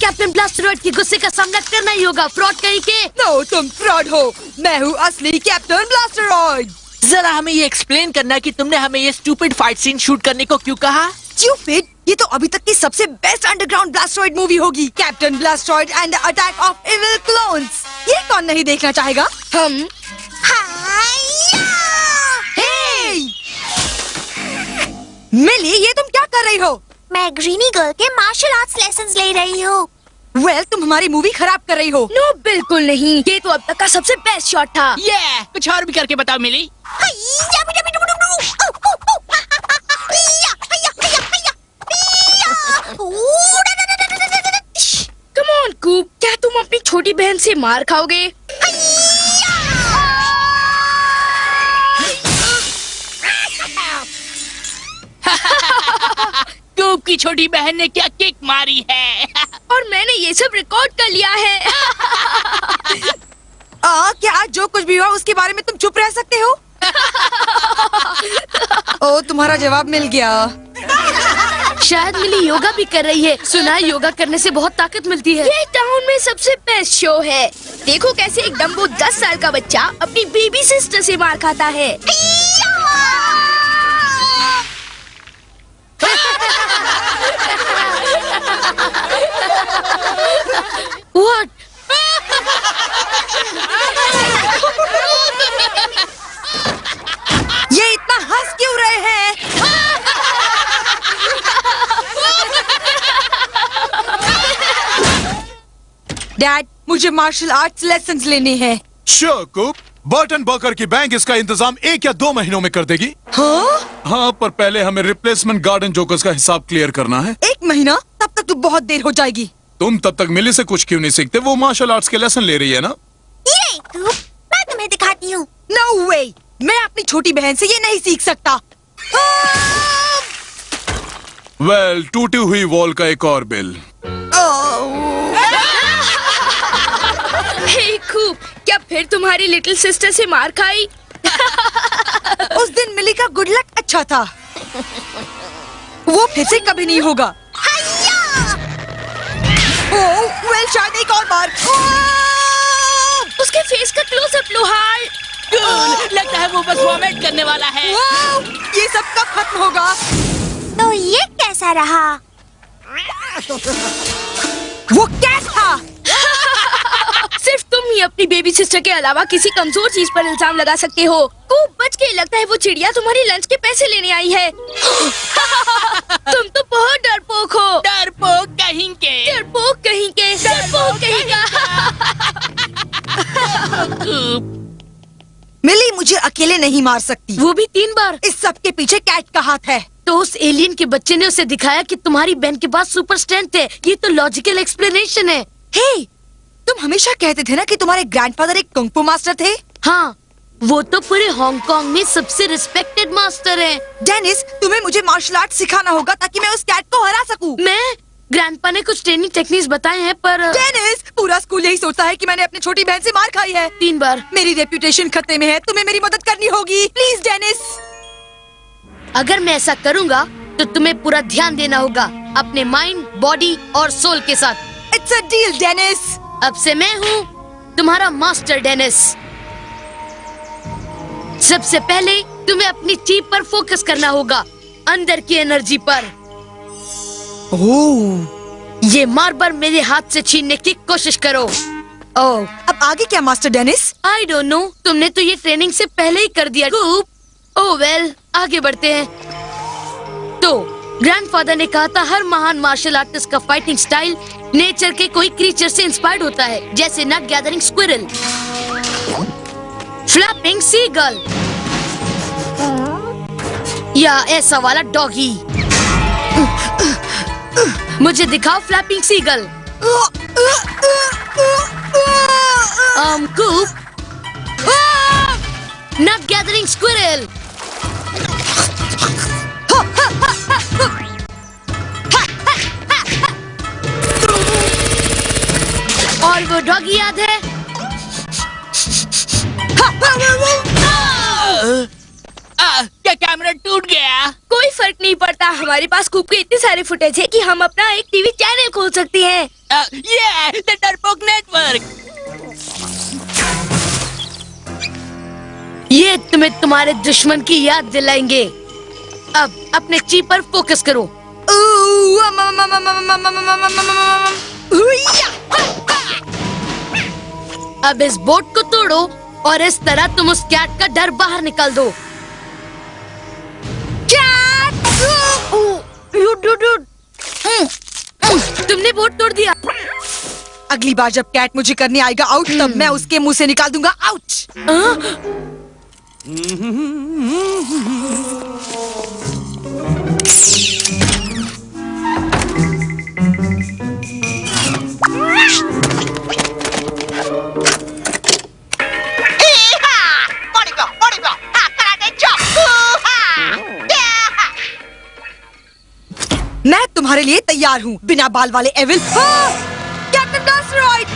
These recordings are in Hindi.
कैप्टन ब्लास्टरॉइड के गुस्से का सामना करना ही होगा, फ्रॉड कहीं के। नो, तुम फ्रॉड हो। मैं हूँ असली कैप्टन ब्लास्टरॉइड। जरा हमें ये एक्सप्लेन करना कि तुमने हमें ये स्टूपिड फाइट सीन शूट करने को क्यों कहा? स्टूपिड? ये तो अभी तक की सबसे बेस्ट अंडरग्राउंड ब्लास्टरॉइड मूवी होगी, captain Blasteroid and the attack of evil clones. ये कौन नहीं देखना चाहेगा? हम मिली, ये तुम क्या कर रही हो? मैं ग्रीनी गर्ल के मार्शल आर्ट्स लेसन्स ले रही हूँ। वेल, तुम हमारी मूवी खराब कर रही हो। नो, बिल्कुल नहीं। ये तो अब तक का सबसे बेस्ट शॉट था। कुछ और भी करके बताओ मिली। कम ऑन कूप, क्या तुम अपनी छोटी बहन से मार खाओगे? कूप की छोटी बहन ने क्या किक मारी है। और मैंने ये सब रिकॉर्ड कर लिया है। क्या आज जो कुछ भी हुआ उसके बारे में तुम चुप रह सकते हो? ओ, तुम्हारा जवाब मिल गया। शायद मिली योगा भी कर रही है। सुना है योगा करने से बहुत ताकत मिलती है। ये टाउन में सबसे बेस्ट शो है। देखो कैसे एक डम्बो 10 साल का बच्चा अपनी बेबी सिस्टर से मार खाता है। What? ये इतना हंस क्यों रहे हैं? डैड, मुझे मार्शल आर्ट्स लेसन्स लेने हैं। श्योर कूप, बर्टन बर्कर की बैंक इसका इंतजाम 1 या 2 महीनों में कर देगी। हाँ, पर पहले हमें रिप्लेसमेंट गार्डन जोकर्स का हिसाब क्लियर करना है। 1 महीना? तब तक तो बहुत देर हो जाएगी। तुम तब तक मिली से कुछ क्यों नहीं सीखते? वो मार्शल आर्ट्स के लेसन ले रही है ना। ये कूप, मैं तुम्हें दिखाती हूँ। नो वे, मैं अपनी छोटी बहन से ये नहीं सीख सकता। वेल, टूटी हुई वॉल का एक और बिल। हे कूप, क्या फिर तुम्हारी लिटिल सिस्टर से मार खाई? उस दिन मिली का गुड लक अच्छा था। वो फिर से कभी नहीं होगा। वेल, शायद एक और बार। उसके फेस का क्लोजअप लो हाल। लगता है वो बस वॉमिट करने वाला है। ये सब कब खत्म होगा? तो ये कैसा रहा? वो कैच था। सिर्फ तुम ही अपनी बेबी सिस्टर के अलावा किसी कमजोर चीज पर इल्जाम लगा सकते हो। कूप बच के, लगता है वो चिड़िया तुम्हारी लंच के पैसे लेने आई है। तुम तो बहुत डरपोक हो। डरपोक कहीं के। डरपोक कहीं के। डरपोक कहीं का। कूप, मिली मुझे अकेले नहीं मार सकती। वो भी 3 बार। इस सब के पीछे कैट का हाथ है। तो उस एलियन के बच्चे ने उसे दिखाया कि तुम्हारी बहन के पास सुपर स्ट्रेंथ है। ये तो लॉजिकल एक्सप्लेनेशन है। हे, तुम हमेशा कहते थे ना कि तुम्हारे ग्रैंडफादर एक कुंग-फू मास्टर थे। हाँ, वो तो पूरे हांगकांग में सबसे रिस्पेक्टेड मास्टर हैं। डेनिस, तुम्हें मुझे मार्शल आर्ट सिखाना होगा ताकि मैं उस कैट को हरा सकूं। मैं ग्रैंडपा ने कुछ ट्रेनिंग टेक्निक्स बताए हैं, पर डेनिस, पूरा स्कूल यही सोचता है कि मैंने अपनी छोटी बहन से मार खाई है। 3 बार। मेरी रेप्यूटेशन खतरे में है। तुम्हें मेरी मदद करनी होगी, प्लीज डेनिस। अगर मैं ऐसा करूँगा तो तुम्हें पूरा ध्यान देना होगा अपने माइंड, बॉडी और सोल के साथ। It's a deal Dennis. अब से मैं हूँ तुम्हारा मास्टर डेनिस। सबसे पहले तुम्हें अपनी टीप पर फोकस करना होगा, अंदर की एनर्जी पर। ओह, ये मार्बर मेरे हाथ से छीनने की कोशिश करो। ओह, अब आगे क्या master Dennis? I don't know, तुमने तो ये ट्रेनिंग से पहले ही कर दिया। ओह वेल, आगे बढ़ते हैं। तो ग्रैंडफादर ने कहा था हर महान मार्शल आर्टिस्ट का फाइटिंग स्टाइल नेचर के कोई क्रीचर से इंस्पायर्ड होता है, जैसे नट गैदरिंग स्क्विरल, फ्लैपिंग सीगल या ऐसा वाला डॉगी। मुझे दिखाओ फ्लैपिंग सीगल। कूप, नट गैदरिंग स्क्विरल। और वो डॉगी याद है? क्या कैमरा टूट गया? कोई फर्क नहीं नहीं पड़ता। हमारे पास कूप के इतने सारे फुटेज है कि हम अपना एक टीवी चैनल खोल सकते हैं। ये द डरपोक नेटवर्क। ये तुम्हें तुम्हारे दुश्मन की याद दिलाएंगे। अब अपने चीप पर फोकस करो। अब इस बोट को तोड़ो और इस तरह तुम उस कैट का डर बाहर निकाल दो। तुमने बोट तोड़ दिया। अगली बार जब कैट मुझे करने आएगा आउट, तब मैं उसके मुंह से निकाल दूंगा आउच। मैं तुम्हारे लिए तैयार हूँ, बिना बाल वाले एविल। Captain Blasteroid!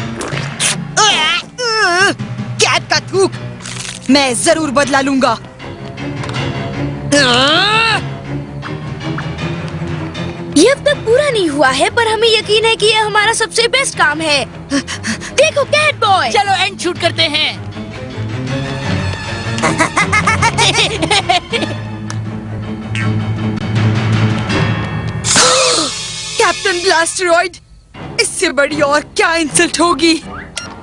कैट का थूक मैं जरूर बदला लूंगा। ये अब तक पूरा नहीं हुआ है, पर हमें यकीन है कि यह हमारा सबसे बेस्ट काम है। देखो कैट बॉय। चलो एंड शूट करते हैं। कैप्टन ब्लास्टरॉइड, इससे बड़ी और क्या इंसल्ट होगी।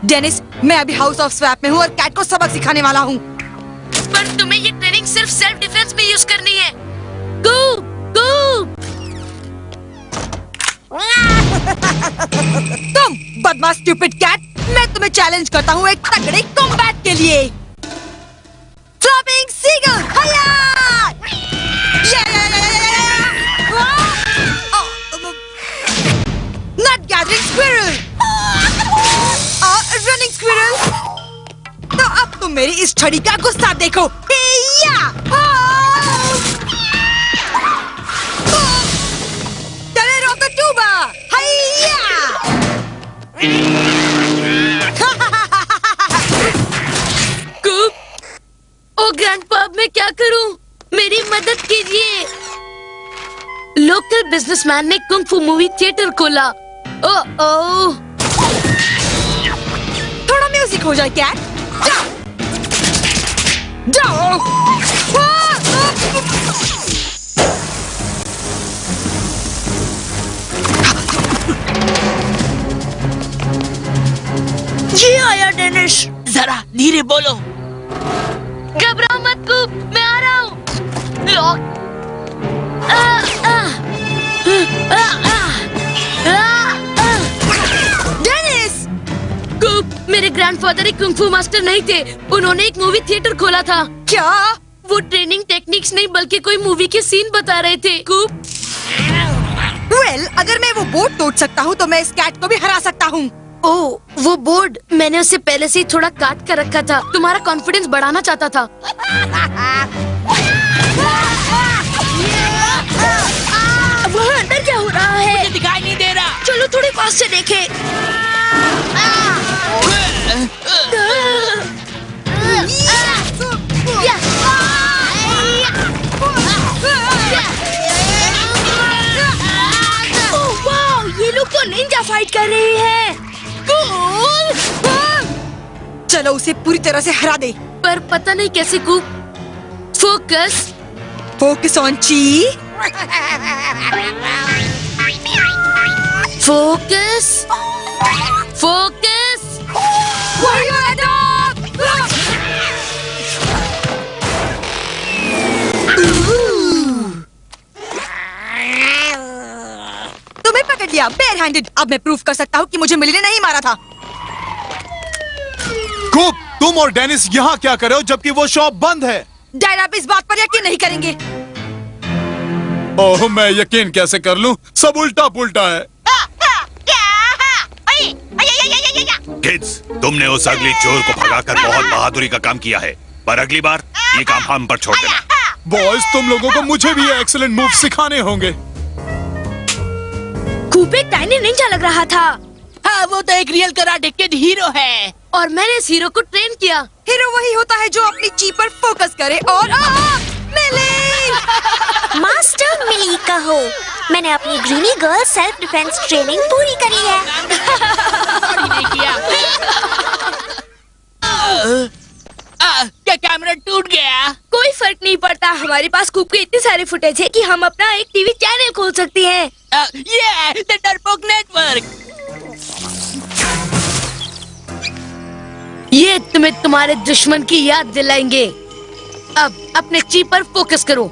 डेनिस, मैं अभी हाउस ऑफ स्वैप में हूँ और कैट को सबक सिखाने वाला हूँ। पर तुम्हें ये ट्रेनिंग सिर्फ सेल्फ डिफेंस में यूज करनी है। कूप, कूप। तुम बदमाश स्टूपिड कैट, मैं तुम्हें चैलेंज करता हूँ एक तगड़े कॉम्बैट के लिए। फ्लॉपिंग सीगल, हाया! नट गैदरिंग स्क्विरल, रनिंग स्क्विरल। तो अब तुम मेरी इस छड़ी का गुस्सा देखो। ओ ग्रैंडपा, अब मैं क्या करूं? मेरी मदद कीजिए। लोकल बिजनेसमैन ने कुंग फू मूवी थिएटर खोला। ओह, थोड़ा म्यूजिक हो जाए कैट। जाओ, जाओ। ये आया डेनिस। जरा धीरे बोलो। घबराओ मत कूप, मैं आ रहा हूँ। लॉक। डेनिस! कूप, मेरे ग्रैंडफादर एक कुंग फू मास्टर नहीं थे। उन्होंने एक मूवी थिएटर खोला था। क्या? वो ट्रेनिंग टेक्निक्स नहीं बल्कि कोई मूवी के सीन बता रहे थे। कूप, वेल, अगर मैं वो बोर्ड तोड़ सकता हूँ तो मैं इस कैट को भी हरा सकता हूँ। ओह, वो बोर्ड मैंने उसे पहले से ही थोड़ा काट कर रखा था। तुम्हारा कॉन्फिडेंस बढ़ाना चाहता था। वहाँ अंदर क्या हो रहा है? मुझे दिखाई नहीं दे रहा। चलो थोड़ी पास से देखें। ओह वाह, ये लोग तो निंजा फाइट कर रहे हैं। चलो उसे पूरी तरह से हरा दे। पर पता नहीं कैसे। कूप, फोकस। फोकस ऑन ची। Focus, focus. Warrior attack! तुम्हें पकड़ लिया बेयर हैंडेड। अब मैं प्रूफ कर सकता हूँ कि मुझे मिली ने नहीं मारा था। कूप, तुम और डेनिस यहाँ क्या कर रहे हो जबकि वो शॉप बंद है? डैड, आप इस बात पर यकीन नहीं करेंगे। ओह, मैं यकीन कैसे कर लूं? सब उल्टा पुल्टा है। किड्स, तुमने उस अगली चोर को भगाकर बहुत बहादुरी का काम किया है, पर अगली बार ये काम हम पर छोड़ देना। बॉयज, तुम लोगों को मुझे भी ये एक्सीलेंट मूव सिखाने होंगे। कूप एक टाइनी निंजा लग रहा था। हाँ, वो तो एक रियल कराटे किड हीरो है। और मैंने इस हीरो को ट्रेन किया। हीरो वही होता है जो अपनी ची पर फोकस करे और मेले। मास्टर मिली कहो, मैंने अपनी greeny girl self defence training पूरी करी है। नहीं किया। क्या कैमरा टूट गया? कोई फर्क नहीं पड़ता, हमारे पास कूप के इतने सारे फुटेज है कि हम अपना एक टीवी चैनल खोल सकते हैं। ये द डरपोक नेटवर्क। ये तुम्हें तुम्हारे दुश्मन की याद दिलाएंगे। अब अपने चीप पर फोकस करो।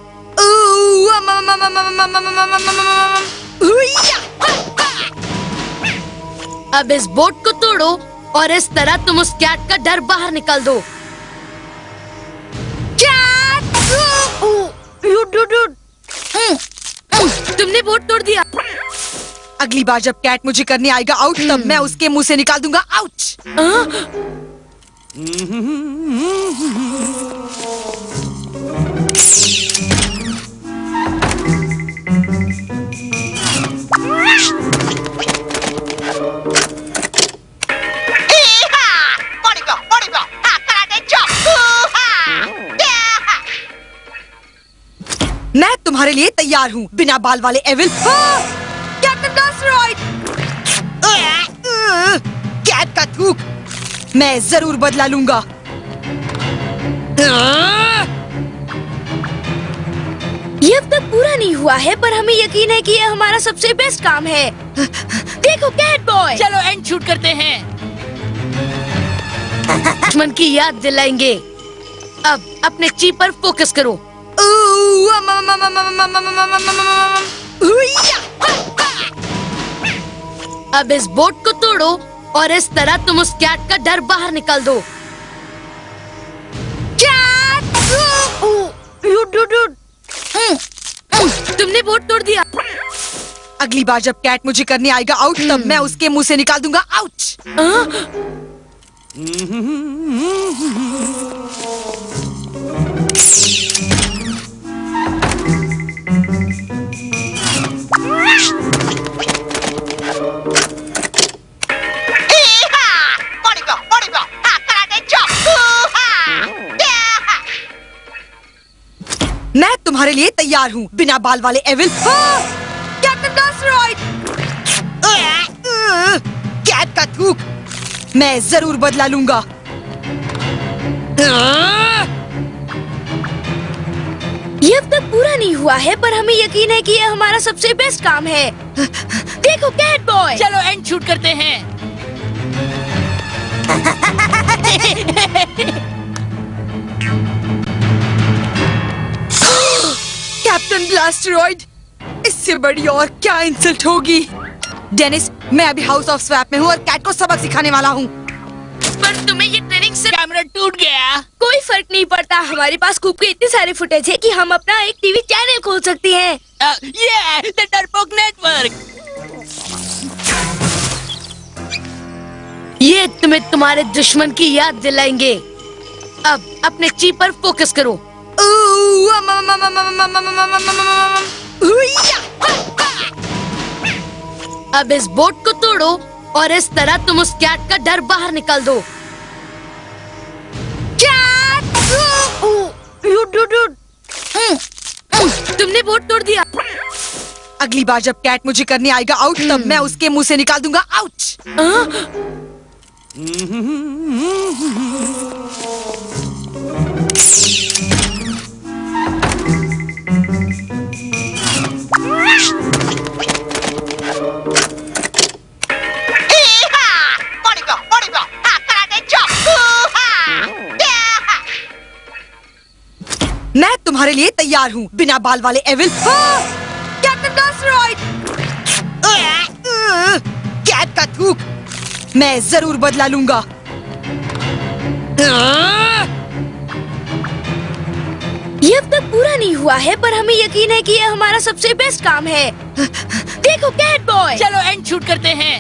अब इस बोट को तोड़ो और इस तरह तुम उस कैट का डर बाहर निकाल दो। तुमने बोट तोड़ दिया। अगली बार जब कैट मुझे करने आएगा आउट, तब मैं उसके मुंह से निकाल दूंगा आउच। मैं तुम्हारे लिए तैयार हूँ, बिना बाल वाले एविल। Captain Blasteroid! कैट का थूक मैं जरूर बदला लूंगा। ये अब तक पूरा नहीं हुआ है, पर हमें यकीन है कि यह हमारा सबसे बेस्ट काम है। देखो कैट बॉय, चलो एंड शूट करते हैं। दुश्मन की याद दिलाएंगे। अब अपने चीप पर फोकस करो। अब इस बोट को तोड़ो और इस तरह तुम उस कैट का डर बाहर निकाल दो। तुमने बोट तोड़ दिया। अगली बार जब कैट मुझे करने आएगा आउट, तब मैं उसके मुंह से निकाल दूंगा आउच। मैं तुम्हारे लिए तैयार हूँ, बिना बाल वाले एविल। Captain Blasteroid! कैट का थूक मैं जरूर बदला लूंगा। ये अब तक पूरा नहीं हुआ है, पर हमें यकीन है कि यह हमारा सबसे बेस्ट काम है। देखो कैट बॉय, चलो एंड शूट करते हैं। कैप्टन ब्लास्टरॉइड, इससे बड़ी और क्या इंसल्ट होगी। डेनिस, मैं अभी हाउस ऑफ स्वैप में हूँ और कैट को सबक सिखाने वाला हूँ। पर तुम्हें ये ट्रेनिंग से कैमरा टूट गया। कोई फर्क नहीं पड़ता, हमारे पास कूप के इतने सारे फुटेज है कि हम अपना एक टीवी चैनल खोल सकते हैं। ये द डरपोक नेटवर्क। ये तुम्हें तुम्हारे दुश्मन की याद दिलाएंगे। अब अपने चीप पर फोकस करो। अब इस बोट को तोड़ो और इस तरह तुम उस कैट का डर बाहर निकाल दो। तुमने बोट तोड़ दिया। अगली बार जब कैट मुझे करने आएगा आउट, तब मैं उसके मुंह से निकाल दूंगा आउच। मैं तुम्हारे लिए तैयार हूँ, बिना बाल वाले एविल। Captain Blasteroid! कैट का थूक मैं जरूर बदला लूंगा। ये अब तक पूरा नहीं हुआ है, पर हमें यकीन है कि यह हमारा सबसे बेस्ट काम है। देखो कैट बॉय, चलो एंड शूट करते हैं।